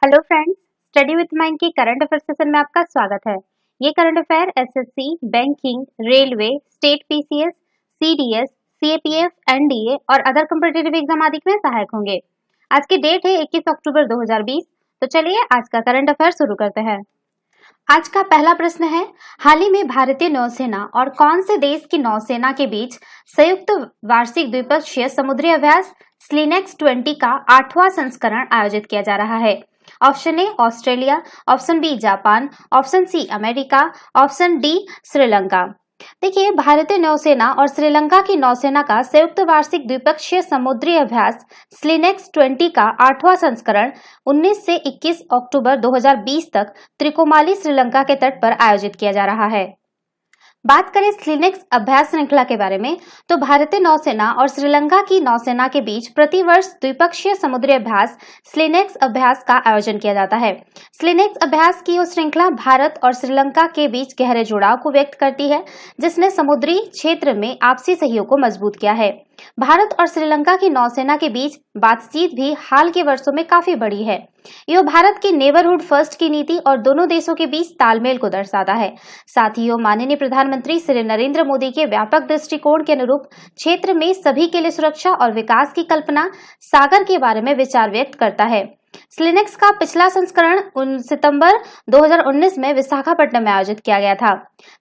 Hello friends, study with mind के current affair session में आपका स्वागत है। ये current affair SSC, banking, railway, state PCS, CDS, CAPF, NDA और अदर कॉम्पिटिटिव एग्जाम आदि में सहायक होंगे। आज की डेट है 21 अक्टूबर 2020। तो चलिए आज का करंट अफेयर शुरू करते हैं। आज का पहला प्रश्न है, हाल ही में भारतीय नौसेना और कौन से देश की नौसेना के बीच संयुक्त वार्षिक द्विपक्षीय समुद्री अभ्यास स्लिनेक्स 20 का 8वां संस्करण आयोजित किया जा रहा है? Option A Australia, option B Japan, option C America, option D Sri Lanka. देखिए, भारतीय नौसेना और श्रीलंका की नौसेना का संयुक्त वार्षिक द्विपक्षीय समुद्री अभ्यास स्लिनेक्स 20 का 8वां संस्करण 19 से 21 अक्टूबर 2020 तक त्रिकोमाली श्रीलंका के तट पर आयोजित किया जा रहा है। बात करें स्लिनेक्स अभ्यास श्रृंखला के बारे में, तो भारतीय नौसेना और श्रीलंका की नौसेना के बीच प्रतिवर्ष द्विपक्षीय समुद्री अभ्यास स्लिनेक्स अभ्यास का आयोजन किया जाता है। स्लिनेक्स अभ्यास की यह श्रृंखला भारत और श्रीलंका के बीच गहरे जुड़ाव को व्यक्त करती है, जिसने समुद्री क्षेत्र में आपसी सहयोग को मजबूत किया है। भारत और श्रीलंका की नौसेना के बीच बातचीत भी हाल के वर्षों में काफी बढ़ी है। यह भारत की नेबरहुड फर्स्ट की नीति और दोनों देशों के बीच तालमेल को दर्शाता है। साथ ही यह माननीय प्रधानमंत्री श्री नरेंद्र मोदी के व्यापक दृष्टिकोण के अनुरूप क्षेत्र में सभी के लिए सुरक्षा और विकास की कल्पना सागर के बारे में विचार व्यक्त करता है। स्लिनेक्स का पिछला संस्करण सितंबर 2019 में विशाखापट्टनम में आयोजित किया गया था।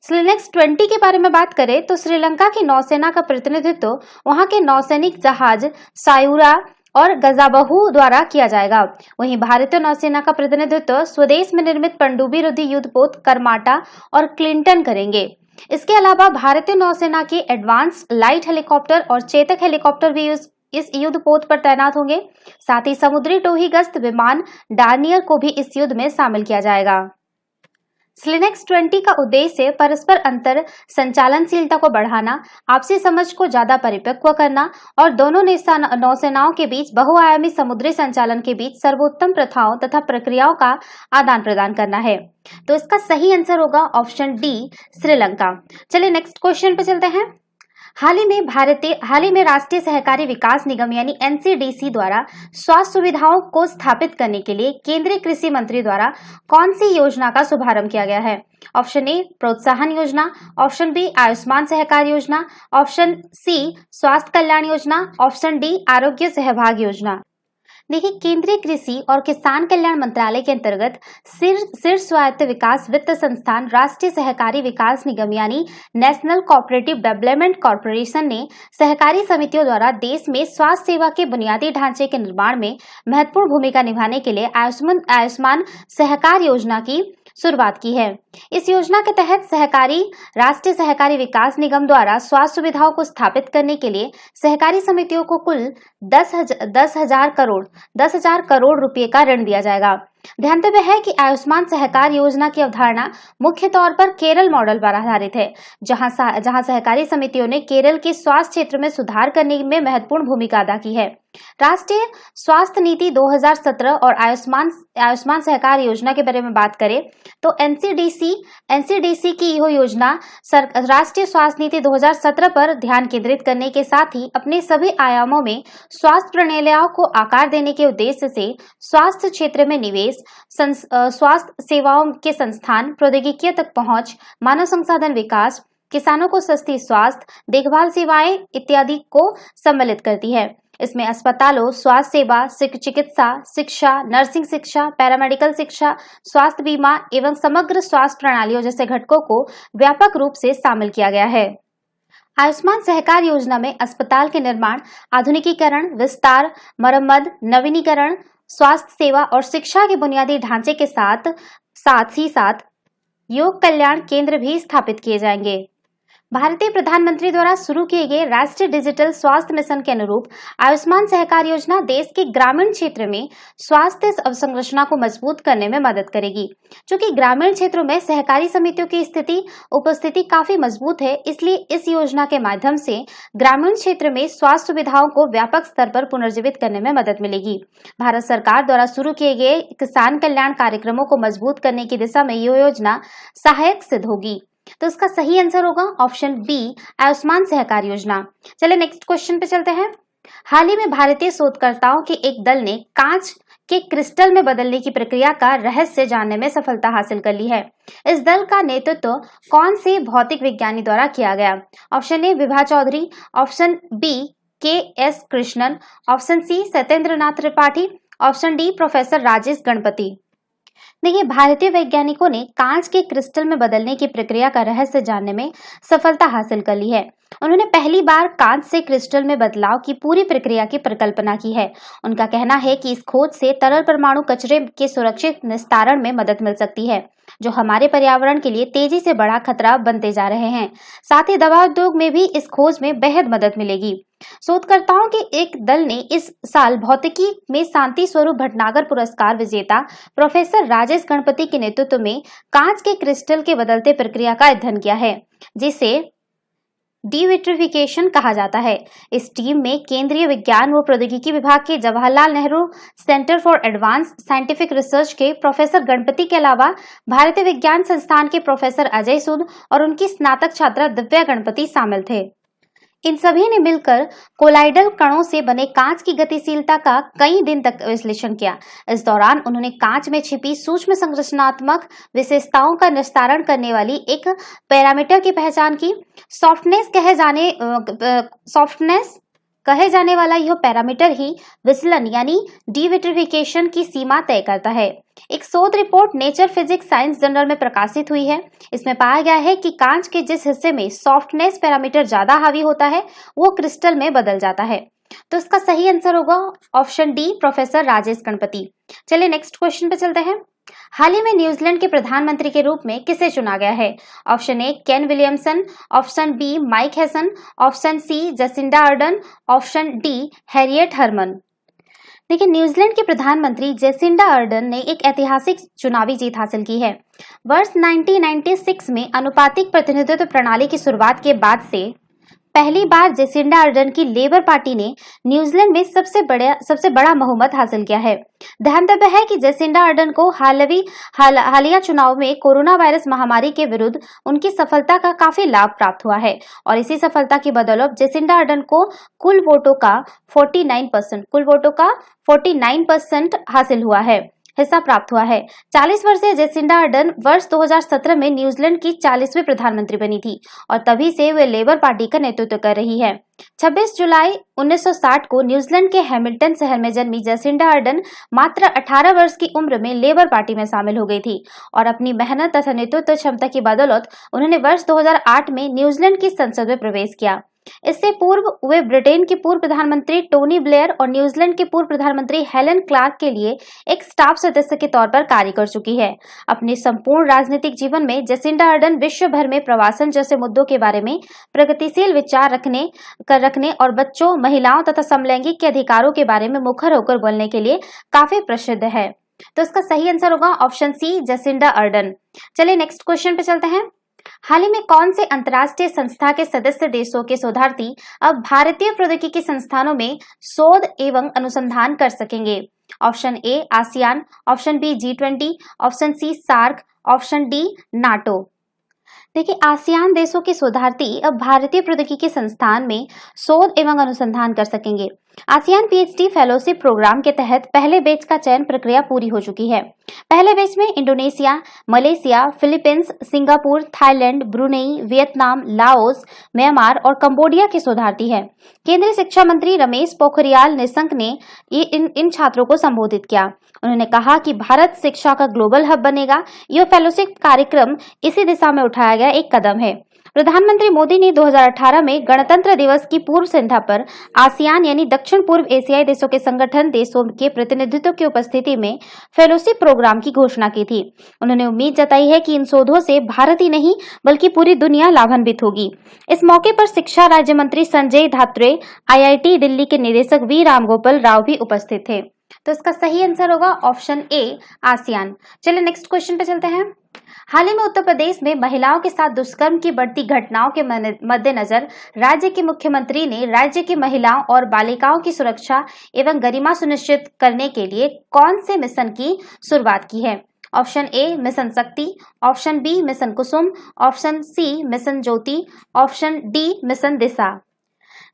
स्लिनेक्स 20 के बारे में बात करें तो श्रीलंका की नौसेना का प्रतिनिधित्व वहां के नौसैनिक जहाज सायुरा और गजाबहू द्वारा किया जाएगा। वहीं भारतीय नौसेना का प्रतिनिधित्व स्वदेश में निर्मित पनडुब्बी रोधी युद्धपोत करमाटा और क्लिंटन करेंगे। इसके अलावा भारतीय नौसेना के एडवांस लाइट हेलीकॉप्टर और चेतक हेलीकॉप्टर भी इस युद्धपोत पर तैनात होंगे। साथ ही समुद्री टोही गश्त विमान डार्नियर को भी इस युद्ध में शामिल किया जाएगा। स्लिनेक्स 20 का उद्देश्य परस्पर अंतर संचालनशीलता को बढ़ाना, आपसी समझ को ज्यादा परिपक्व करना और दोनों नौसेनाओं के बीच बहुआयामी समुद्री संचालन के बीच सर्वोत्तम प्रथाओं तथा प्रक्रियाओं का आदान प्रदान करना है। तो इसका सही आंसर होगा ऑप्शन डी श्रीलंका। चलिए नेक्स्ट क्वेश्चन पे चलते हैं। हाल ही में राष्ट्रीय सहकारी विकास निगम यानी एनसीडीसी द्वारा स्वास्थ्य सुविधाओं को स्थापित करने के लिए केंद्रीय कृषि मंत्री द्वारा कौन सी योजना का शुभारंभ किया गया है? ऑप्शन ए प्रोत्साहन योजना, ऑप्शन बी आयुष्मान सहकार योजना, ऑप्शन सी स्वास्थ्य कल्याण योजना, ऑप्शन डी आरोग्य सहभाग योजना। देखिए, केंद्रीय कृषि और किसान कल्याण मंत्रालय के अंतर्गत शीर्ष स्वायत्त विकास वित्त संस्थान राष्ट्रीय सहकारी विकास निगम यानी नेशनल कोऑपरेटिव डेवलपमेंट कॉर्पोरेशन ने सहकारी समितियों द्वारा देश में स्वास्थ्य सेवा के बुनियादी ढांचे के निर्माण में महत्वपूर्ण भूमिका निभाने के लिए आयुष्मान सहकार योजना की शुरुआत की है। इस योजना के तहत राष्ट्रीय सहकारी विकास निगम द्वारा स्वास्थ्य सुविधाओं को स्थापित करने के लिए सहकारी समितियों को कुल 10,000 करोड़ रुपए का ऋण दिया जाएगा। ध्यातव्य है कि आयुष्मान सहकार योजना की अवधारणा मुख्य तौर पर केरल मॉडल पर आधारित है, जहां सहकारी समितियों ने केरल के स्वास्थ्य क्षेत्र में सुधार करने में महत्वपूर्ण भूमिका अदा की है। राष्ट्रीय स्वास्थ्य नीति 2017 और आयुष्मान सहकार योजना के बारे में बात करें तो एनसीडीसी की यह योजना राष्ट्रीय स्वास्थ्य नीति 2017 पर ध्यान केंद्रित करने के साथ ही अपने सभी आयामों में स्वास्थ्य प्रणालियों को आकार देने के उद्देश्य से स्वास्थ्य क्षेत्र में निवेश, स्वास्थ्य सेवाओं के संस्थान, प्रौद्योगिकी तक पहुंच, मानव संसाधन विकास, किसानों को सस्ती स्वास्थ्य देखभाल सेवाएं इत्यादि को सम्मिलित करती है। इसमें अस्पतालों, स्वास्थ्य सेवा, चिकित्सा शिक्षा, नर्सिंग शिक्षा, पैरामेडिकल शिक्षा, स्वास्थ्य बीमा एवं समग्र स्वास्थ्य प्रणालियों जैसे घटकों को व्यापक रूप से शामिल किया गया है। आयुष्मान सहकार योजना में अस्पताल के निर्माण, आधुनिकीकरण, विस्तार, मरम्मत, नवीनीकरण, स्वास्थ्य सेवा और शिक्षा के बुनियादी ढांचे के साथ ही योग कल्याण केंद्र भी स्थापित किए जाएंगे। भारतीय प्रधानमंत्री द्वारा शुरू किए गए राष्ट्रीय डिजिटल स्वास्थ्य मिशन के अनुरूप आयुष्मान सहकार योजना देश के ग्रामीण क्षेत्र में स्वास्थ्य अवसंरचना को मजबूत करने में मदद करेगी। चूंकि ग्रामीण क्षेत्रों में सहकारी समितियों की उपस्थिति काफी मजबूत है, इसलिए इस योजना के माध्यम से ग्रामीण क्षेत्र में स्वास्थ्य सुविधाओं को व्यापक स्तर पर पुनर्जीवित करने में मदद मिलेगी। भारत सरकार द्वारा शुरू किए गए किसान कल्याण कार्यक्रमों को मजबूत करने की दिशा में यह योजना सहायक सिद्ध होगी। तो इसका सही आंसर होगा ऑप्शन बी आयुष्मान सहकार योजना। चलिए नेक्स्ट क्वेश्चन पे चलते हैं। हाल ही में भारतीय शोधकर्ताओं के एक दल ने कांच के क्रिस्टल में बदलने की प्रक्रिया का रहस्य जानने में सफलता हासिल कर ली है। इस दल का नेतृत्व कौन से भौतिक विज्ञानी द्वारा किया गया? Option A Vibha Chaudhary, option B K S Krishnan, option C Satyendra Nath Tripathi, option D professor Rajesh Ganapati. देखिए, भारतीय वैज्ञानिकों ने कांच के क्रिस्टल में बदलने की प्रक्रिया का रहस्य जानने में सफलता हासिल कर ली है। उन्होंने पहली बार कांच से क्रिस्टल में बदलाव की पूरी प्रक्रिया की परिकल्पना की है। उनका कहना है कि इस खोज से तरल परमाणु कचरे के सुरक्षित निस्तारण में मदद मिल सकती है, जो हमारे पर्यावरण के लिए तेजी से बड़ा खतरा बनते जा रहे हैं। साथ ही दवा उद्योग में भी इस खोज में बेहद मदद मिलेगी। शोधकर्ताओं के एक दल ने इस साल भौतिकी में शांति स्वरूप भटनागर पुरस्कार विजेता प्रोफेसर राजेश गणपति के नेतृत्व में कांच के क्रिस्टल के बदलते प्रक्रिया का अध्ययन किया है, जिसे डीविट्रिफिकेशन कहा जाता है। इस टीम में केंद्रीय विज्ञान व प्रौद्योगिकी विभाग के Jawaharlal Nehru centre for advance scientific research के प्रोफेसर गणपति के अलावा भारतीय विज्ञान संस्थान के प्रोफेसर अजय सूद और उनकी स्नातक छात्रा दिव्या गणपति शामिल थे। इन सभी ने मिलकर कोलाइडल कणों से बने कांच की गतिशीलता का कई दिन तक विश्लेषण किया। इस दौरान उन्होंने कांच में छिपी सूक्ष्म संरचनात्मक विशेषताओं का निस्तारण करने वाली एक पैरामीटर की पहचान की। सॉफ्टनेस कहे जाने वाला यह पैरामीटर ही विचलन यानी डीविट्रिफिकेशन की सीमा तय करता है। एक शोध report nature physics science journal में प्रकाशित हुई है। इसमें पाया गया है कि कांच के जिस हिस्से में सॉफ्टनेस पैरामीटर ज्यादा हावी होता है वो क्रिस्टल में बदल जाता है। तो इसका सही आंसर होगा option D professor Rajesh Ganpati. चलिए नेक्स्ट क्वेश्चन पे चलते हैं। हाल ही में न्यूजीलैंड के प्रधानमंत्री के रूप में किसे चुना गया है? Option A Ken Williamson, option B Mike Hesson, option C Jacinda Ardern, option D Harriet Harman. देखिए, न्यूजीलैंड के प्रधानमंत्री जेसिंडा अर्डन ने एक ऐतिहासिक चुनावी जीत हासिल की है। वर्ष 1996 में अनुपातिक प्रतिनिधित्व प्रणाली की शुरुआत के बाद से पहली बार जेसिंडा अर्डन की लेबर पार्टी ने न्यूजीलैंड में सबसे बड़ा बहुमत हासिल किया है। ध्यातव्य है कि जेसिंडा अर्डन को हालिया चुनाव में कोरोना वायरस महामारी के विरुद्ध उनकी सफलता का काफी लाभ प्राप्त हुआ है और इसी सफलता की बदौलत जेसिंडा अर्डन को कुल वोटों का 49% हासिल हुआ है, हिस्सा प्राप्त हुआ है। 40 वर्षीय जेसिंडा अर्डन वर्ष 2017 में न्यूजीलैंड की 40वीं प्रधानमंत्री बनी थी और तभी से वे लेबर पार्टी का नेतृत्व कर रही है। 26 जुलाई 1960 को न्यूजीलैंड के हैमिल्टन शहर में जन्मी जेसिंडा अर्डन मात्र 18 वर्ष की उम्र में लेबर पार्टी में शामिल हो गई थी और अपनी मेहनत तथा नेतृत्व क्षमता की बदौलत उन्होंने वर्ष 2008 में न्यूजीलैंड की संसद में प्रवेश किया। इससे पूर्व वे ब्रिटेन के पूर्व प्रधानमंत्री टोनी ब्लेयर और न्यूजीलैंड के पूर्व प्रधानमंत्री हेलन क्लार्क के लिए एक स्टाफ सदस्य के तौर पर कार्य कर चुकी है। अपने संपूर्ण राजनीतिक जीवन में जेसिंडा अर्डन विश्व भर में प्रवासन जैसे मुद्दों के बारे में प्रगतिशील विचार रखने और बच्चों, महिलाओं तथा समलैंगिक के अधिकारों के बारे में मुखर होकर बोलने के लिए काफी प्रसिद्ध है। तो इसका सही आंसर होगा ऑप्शन सी जेसिंडा अर्डन। चलिए नेक्स्ट क्वेश्चन पे चलते हैं। हाल ही में कौन से अंतर्राष्ट्रीय संस्था के सदस्य देशों के शोधार्थी अब भारतीय प्रौद्योगिकी संस्थानों में शोध एवं अनुसंधान कर सकेंगे? Option A ASEAN, option B G20, option C SAARC, option D NATO. देखिए, आसियान देशों के शोधार्थी अब भारतीय प्रौद्योगिकी संस्थान में शोध एवं अनुसंधान कर सकेंगे। आसियान PhD फेलोशिप प्रोग्राम के तहत पहले बैच का चयन प्रक्रिया पूरी हो चुकी है। पहले बैच में Indonesia, Malaysia, Philippines, Singapore, Thailand, Brunei, Vietnam, Laos, Myanmar और कंबोडिया के शोधार्थी हैं। केंद्रीय शिक्षा मंत्री रमेश पोखरियाल निशंक ने इन छात्रों को संबोधित किया। उन्होंने कहा कि भारत शिक्षा का ग्लोबल हब बनेगा। यह फेलोशिप कार्यक्रम इसी दिशा में उठाया गया एक कदम है। प्रधानमंत्री मोदी ने 2018 में गणतंत्र दिवस की पूर्व संध्या पर आसियान यानी दक्षिण पूर्व एशियाई देशों के संगठन देशों के प्रतिनिधित्व की उपस्थिति में फेलोशिप प्रोग्राम की घोषणा की थी। उन्होंने उम्मीद जताई है कि इन शोधों से भारत ही नहीं बल्कि पूरी दुनिया लाभान्वित होगी। इस मौके पर शिक्षा राज्य मंत्री संजय धात्रे, IIT दिल्ली के निदेशक V रामगोपाल राव भी उपस्थित थे। तो इसका सही आंसर होगा ऑप्शन ए आसियान। चलिए नेक्स्ट क्वेश्चन पे चलते हैं। हाल ही में उत्तर प्रदेश में महिलाओं के साथ दुष्कर्म की बढ़ती घटनाओं के मद्देनजर राज्य के मुख्यमंत्री ने राज्य की महिलाओं और बालिकाओं की सुरक्षा एवं गरिमा सुनिश्चित करने के लिए कौन से मिशन की शुरुआत की है? ऑप्शन ए मिशन शक्ति, ऑप्शन बी मिशन कुसुम, ऑप्शन सी मिशन ज्योति, ऑप्शन डी मिशन दिशा।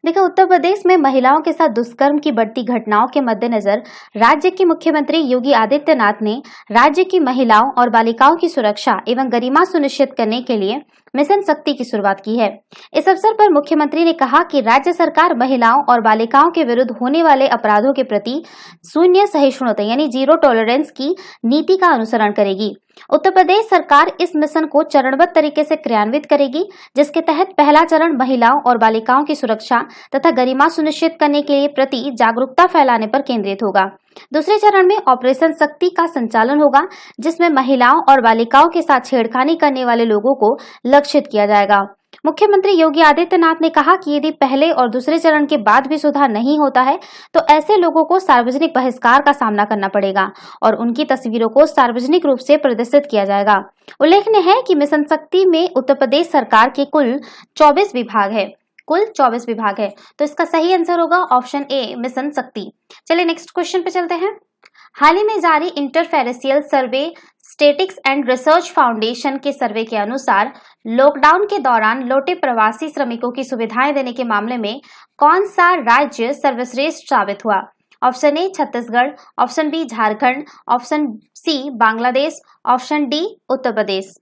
देखिए, उत्तर प्रदेश में महिलाओं के साथ दुष्कर्म की बढ़ती घटनाओं के मद्देनजर राज्य के मुख्यमंत्री योगी आदित्यनाथ ने राज्य की महिलाओं और बालिकाओं की सुरक्षा एवं गरिमा सुनिश्चित करने के लिए मिशन शक्ति की शुरुआत की है। इस अवसर पर मुख्यमंत्री ने कहा कि राज्य सरकार महिलाओं और बालिकाओं के विरुद्ध होने वाले अपराधों के प्रति शून्य सहिष्णुता यानी जीरो टॉलरेंस की नीति का अनुसरण करेगी। उत्तर प्रदेश सरकार इस मिशन को चरणबद्ध तरीके से क्रियान्वित करेगी, जिसके तहत पहला चरण महिलाओं और बालिकाओं की सुरक्षा तथा गरिमा सुनिश्चित करने के लिए प्रति जागरूकता फैलाने पर केंद्रित होगा। दूसरे चरण में ऑपरेशन शक्ति का संचालन होगा, जिसमें महिलाओं और बालिकाओं के साथ छेड़खानी करने वाले लोगों को लक्षित किया जाएगा। मुख्यमंत्री योगी आदित्यनाथ ने कहा कि यदि पहले और दूसरे चरण के बाद भी सुधार नहीं होता है तो ऐसे लोगों को सार्वजनिक बहिष्कार का सामना करना पड़ेगा और उनकी तस्वीरों को सार्वजनिक रूप से प्रदर्शित किया जाएगा। उल्लेखनीय है कि मिशन शक्ति में उत्तर प्रदेश सरकार के कुल 24 विभाग है। तो इसका सही आंसर होगा ऑप्शन ए, मिशन शक्ति। चलिए नेक्स्ट क्वेश्चन पे चलते हैं। हाल ही में जारी interferential survey statistics and research foundation के सर्वे के अनुसार लॉकडाउन के दौरान लौटे प्रवासी श्रमिकों की सुविधाएं देने के मामले में कौन सा राज्य सर्वश्रेष्ठ साबित हुआ? Option A Chhattisgarh, option B Jharkhand, option C Bangladesh, option D Uttar Pradesh.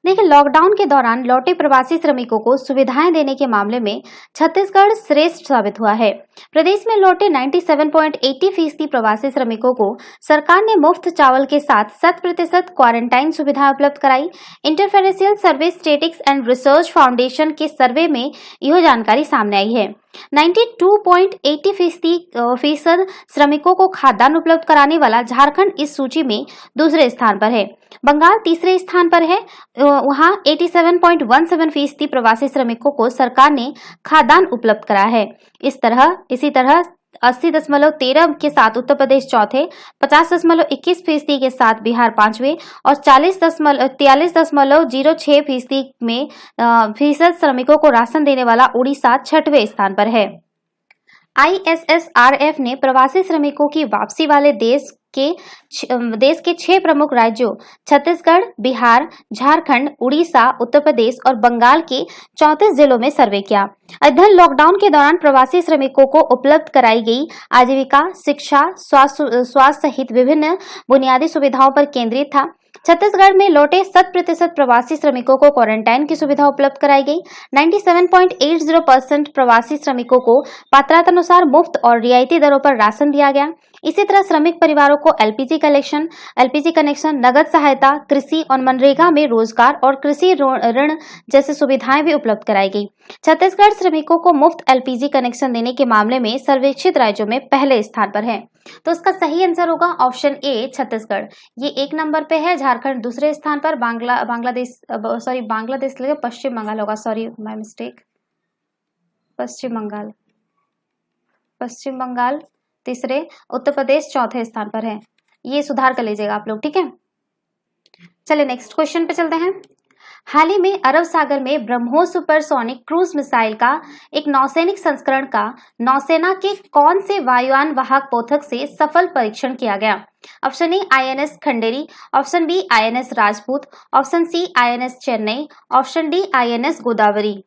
देखिए, लॉकडाउन के दौरान लौटे प्रवासी श्रमिकों को सुविधाएं देने के मामले में छत्तीसगढ़ श्रेष्ठ साबित हुआ है। प्रदेश में लौटे 97.80% प्रवासी श्रमिकों को सरकार ने मुफ्त चावल के साथ 100% क्वारंटाइन सुविधाएं उपलब्ध कराई। Interferential survey statistics and research foundation के सर्वे में यह जानकारी सामने आई है। 92.80% श्रमिकों को खाद्यान्न उपलब्ध कराने वाला झारखंड इस सूची में दूसरे स्थान पर है। बंगाल तीसरे स्थान पर है। वहां 87.17% प्रवासी श्रमिकों को सरकार ने खाद्यान्न उपलब्ध कराया है। इसी तरह 80.13 के साथ उत्तर प्रदेश चौथे, 50.21% के साथ बिहार पांचवें और 43.06% में फीसद श्रमिकों को राशन देने वाला उड़ीसा छठवें स्थान पर है। ISSRF ने प्रवासी श्रमिकों की वापसी वाले देश के 6 प्रमुख राज्यों छत्तीसगढ़, बिहार, झारखंड, उड़ीसा, उत्तर प्रदेश और बंगाल के 34 जिलों में सर्वे किया। अध्ययन लॉकडाउन के दौरान प्रवासी श्रमिकों को उपलब्ध कराई गई आजीविका, शिक्षा, स्वास्थ्य सहित विभिन्न बुनियादी सुविधाओं पर केंद्रित था। छत्तीसगढ़ में लौटे 100% प्रवासी श्रमिकों को क्वारंटाइन की सुविधा उपलब्ध कराई गई। 97.80% प्रवासी श्रमिकों को पात्रतानुसार मुफ्त और रियायती दरों पर राशन दिया गया। इसी तरह श्रमिक परिवारों को एलपीजी कनेक्शन, नगद सहायता, कृषि और मनरेगा में रोजगार और कृषि ऋण जैसी सुविधाएं भी उपलब्ध कराई गई। छत्तीसगढ़ श्रमिकों को मुफ्त एलपीजी कनेक्शन देने के मामले में सर्वेक्षित राज्यों में पहले स्थान पर है। तो इसका सही आंसर होगा ऑप्शन ए छत्तीसगढ़। ये 1 नंबर पे है, झारखंड दूसरे स्थान पर, बांग्लादेश लगे पश्चिम बंगाल होगा, सॉरी माय मिस्टेक, पश्चिम बंगाल तीसरे, उत्तर प्रदेश चौथे स्थान पर है। ये सुधार कर लीजिएगा आप लोग, ठीक है। चलिए नेक्स्ट क्वेश्चन पे चलते हैं। हाल ही में अरब सागर में ब्रह्मोस सुपरसोनिक क्रूज मिसाइल का एक नौसैनिक संस्करण का नौसेना के कौन से वायुयान वाहक पोतक से सफल परीक्षण किया गया? Option A INS Khanderi, option B INS Rajput, option C INS Chennai, option D INS Godavari.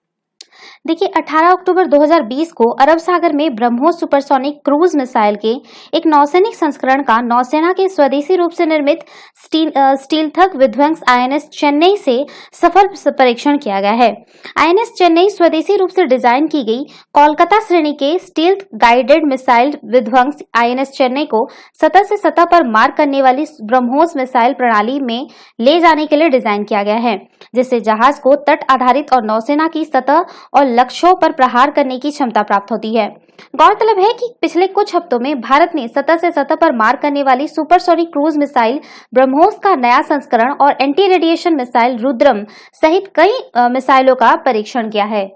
देखिए, 18 अक्टूबर 2020 को अरब सागर में ब्रह्मोस सुपरसोनिक क्रूज मिसाइल के एक नौसैनिक संस्करण का नौसेना के स्वदेशी रूप से निर्मित स्टीलथक विध्वंस INS चेन्नई से सफल परीक्षण किया गया है। INS चेन्नई स्वदेशी रूप से डिजाइन की गई कोलकाता श्रेणी के स्टील्थ गाइडेड मिसाइल विध्वंस INS चेन्नई को सतह से सतह पर मार करने वाली ब्रह्मोस मिसाइल प्रणाली में ले जाने के लिए डिजाइन किया गया है, जिससे जहाज को तट आधारित और नौसेना की सतह और लक्ष्यों पर प्रहार करने की क्षमता प्राप्त होती है। गौरतलब है कि पिछले कुछ हफ्तों में भारत ने सतह से सतह पर मार करने वाली सुपरसोनिक क्रूज मिसाइल ब्रह्मोस का नया संस्करण और एंटी रेडिएशन मिसाइल रुद्रम सहित कई मिसाइलों का परीक्षण किया है।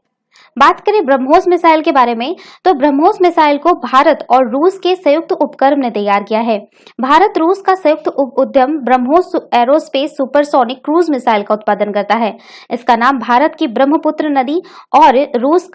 बात करें ब्रह्मोस मिसाइल के बारे में, तो ब्रह्मोस मिसाइल को भारत और रूस के संयुक्त उपक्रम ने तैयार किया है। भारत रूस का संयुक्त उद्यम BrahMos aerospace supersonic cruise missile का उत्पादन करता है। इसका नाम भारत की ब्रह्मपुत्र नदी और रूस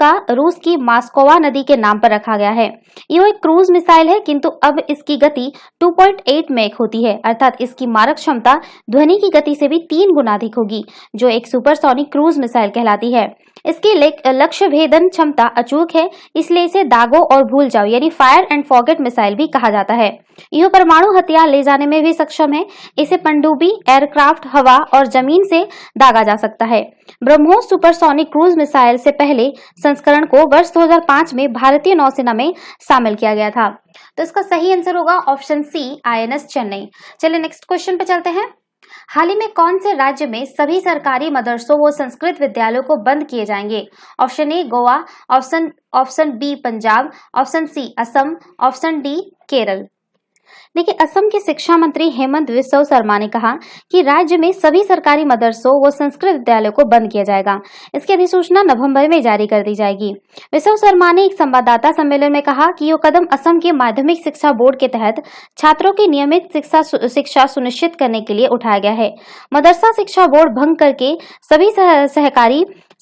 की मास्कोवा नदी के नाम पर रखा गया है। यह एक क्रूज मिसाइल है, किंतु अब इसकी गति 2.8 मैक होती है, अर्थात इसकी मारक क्षमता ध्वनि की गति से भी 3 गुना अधिक होगी, जो एक सुपरसोनिक क्रूज मिसाइल कहलाती है। इसकी लक्ष्य भेदन क्षमता अचूक है, इसलिए इसे दागो और भूल जाओ यानी फायर एंड फॉरगेट मिसाइल भी कहा जाता है। यह परमाणु हथियार ले जाने में भी सक्षम है। इसे पनडुब्बी, एयरक्राफ्ट, हवा और जमीन से दागा जा सकता है। ब्रह्मोस सुपरसोनिक क्रूज मिसाइल से पहले संस्करण को वर्ष 2005 में भारतीय नौसेना में शामिल किया गया था। तो इसका सही आंसर होगा ऑप्शन सी, INS चेन्नई। चलिए नेक्स्ट क्वेश्चन पे चलते हैं। हाल ही में कौन से राज्य में सभी सरकारी मदरसों व संस्कृत विद्यालयों को बंद किए जाएंगे? Option A Goa, option B Punjab, option C Assam, option D Kerala. देखिए, असम के शिक्षा मंत्री हेमंत बिस्व शर्मा ने कहा कि राज्य में सभी सरकारी मदरसों व संस्कृत विद्यालयों को बंद किया जाएगा। इसकी अधिसूचना नवंबर में जारी कर दी जाएगी। बिस्व शर्मा ने एक संवाददाता सम्मेलन में कहा कि यह कदम असम के माध्यमिक शिक्षा बोर्ड के तहत छात्रों की नियमित शिक्षा सुनिश्चित करने के लिए उठाया गया है। मदरसा शिक्षा बोर्ड भंग करके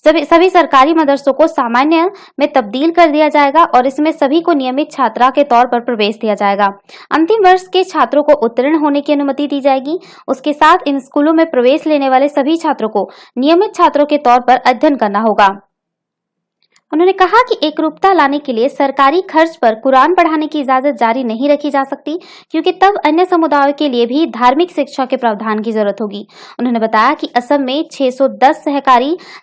सभी सरकारी मदरसों को सामान्य में तब्दील कर दिया जाएगा और इसमें सभी को नियमित छात्रा के तौर पर प्रवेश दिया जाएगा। अंतिम वर्ष के छात्रों को उत्तीर्ण होने की अनुमति दी जाएगी। उसके साथ इन स्कूलों में प्रवेश लेने वाले सभी छात्रों को नियमित छात्रों के तौर पर अध्ययन करना होगा। उन्होंने कहा कि एकरूपता लाने के लिए सरकारी खर्च पर कुरान पढ़ाने की इजाजत जारी नहीं रखी जा सकती, क्योंकि तब अन्य समुदायों के लिए भी धार्मिक शिक्षा के प्रावधान की जरूरत होगी। उन्होंने बताया कि असम में 610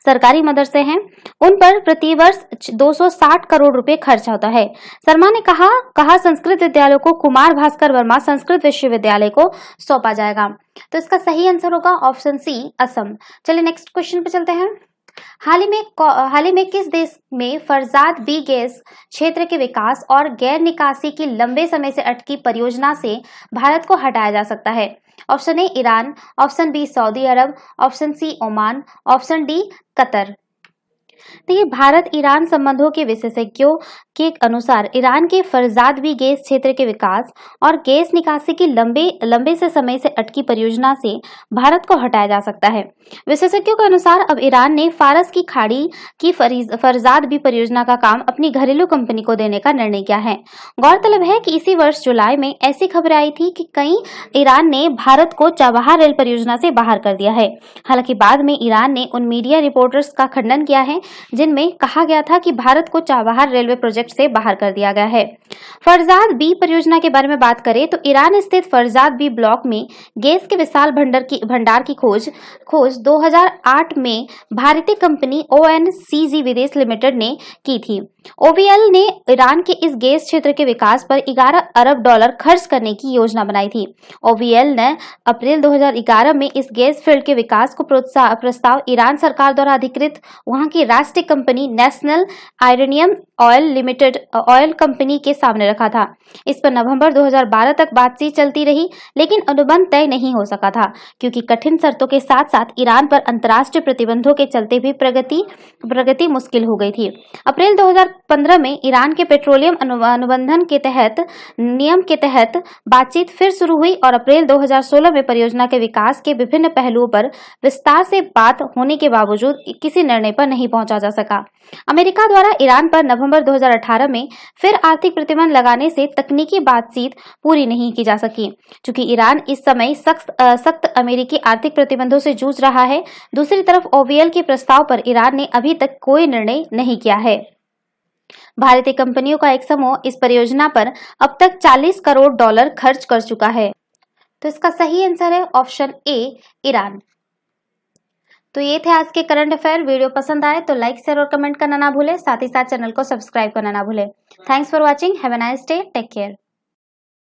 सरकारी मदरसे हैं, उन पर प्रतिवर्ष 260 करोड़ रुपए खर्च होता है। शर्मा ने कहा संस्कृत विद्यालयों को कुमार भास्कर वर्मा संस्कृत विश्वविद्यालय को सौंपा जाएगा। तो इसका सही आंसर होगा ऑप्शन सी, असम। चलिए नेक्स्ट क्वेश्चन पे चलते हैं। हाल ही में किस देश में फरजाद बी गैस क्षेत्र के विकास और गैर निकासी की लंबे समय से अटकी परियोजना से भारत को हटाया जा सकता है? Option A Iran, option B Saudi Arab, option C Oman, option D Qatar. देखिए, भारत ईरान संबंधों के विशेषज्ञों के अनुसार ईरान के फरजाद-बी गैस क्षेत्र के विकास और गैस निकासी की लंबे से समय से अटकी परियोजना से भारत को हटाया जा सकता है। विशेषज्ञों के अनुसार अब ईरान ने फारस की खाड़ी की फरजाद-बी परियोजना का काम अपनी घरेलू कंपनी को देने का निर्णय किया है। गौरतलब है कि इसी वर्ष जुलाई में ऐसी खबरें आई थी कि ईरान ने भारत को चाबहार रेल परियोजना से बाहर कर दिया है। हालांकि बाद में ईरान ने उन मीडिया रिपोर्टर्स का खंडन किया है जिनमें कहा गया था कि भारत को चाबहार रेलवे प्रोजेक्ट से बाहर कर दिया गया है। फरजाद बी परियोजना के बारे में बात करें तो ईरान स्थित फरजाद बी ब्लॉक में गैस के विशाल भंडार की खोज 2008 में भारतीय कंपनी ONGC विदेश लिमिटेड ने की थी। OVL ने ईरान के इस गैस क्षेत्र के विकास पर 11 अरब डॉलर खर्च करने की योजना बनाई थी। OVL ने अप्रैल 2011 में इस गैस फील्ड के विकास को प्रस्ताव ईरान सरकार द्वारा अधिकृत वहां की राष्ट्रीय company national Iranian oil limited oil company के सामने रखा था। इस पर नवंबर 2012 तक बातचीत चलती रही, लेकिन अनुबंध तय नहीं हो सका था क्योंकि कठिन शर्तों के साथ साथ ईरान पर अंतर्राष्ट्रीय प्रतिबंधों के चलते भी प्रगति मुश्किल हो गई थी। अप्रैल 2015 में ईरान के पेट्रोलियम अनुबंधन के नियम के तहत बातचीत फिर शुरू हुई और अप्रैल 2016 में परियोजना के विकास के विभिन्न पहलुओं पर विस्तार से बात होने के बावजूद किसी निर्णय पर नहीं पहुंचा जा सका। अमेरिका द्वारा ईरान पर नवंबर 2018 में फिर आर्थिक प्रतिबंध लगाने से तकनीकी बातचीत पूरी नहीं की जा सकी। चूंकि ईरान इस समय सख्त अमेरिकी आर्थिक प्रतिबंधों से जूझ रहा है, दूसरी तरफ OVL के प्रस्ताव पर ईरान ने अभी तक कोई निर्णय नहीं किया है। भारतीय कंपनियों का एक समूह इस परियोजना पर अब तक 40 करोड़ डॉलर खर्च कर चुका है। तो इसका सही आंसर है ऑप्शन ए, ईरान। तो ये थे आज के करंट अफेयर। वीडियो पसंद आए तो लाइक, शेयर और कमेंट करना ना भूलें। साथ ही साथ चैनल को सब्सक्राइब करना ना भूलें। Thanks for watching. Have a nice day. Take care.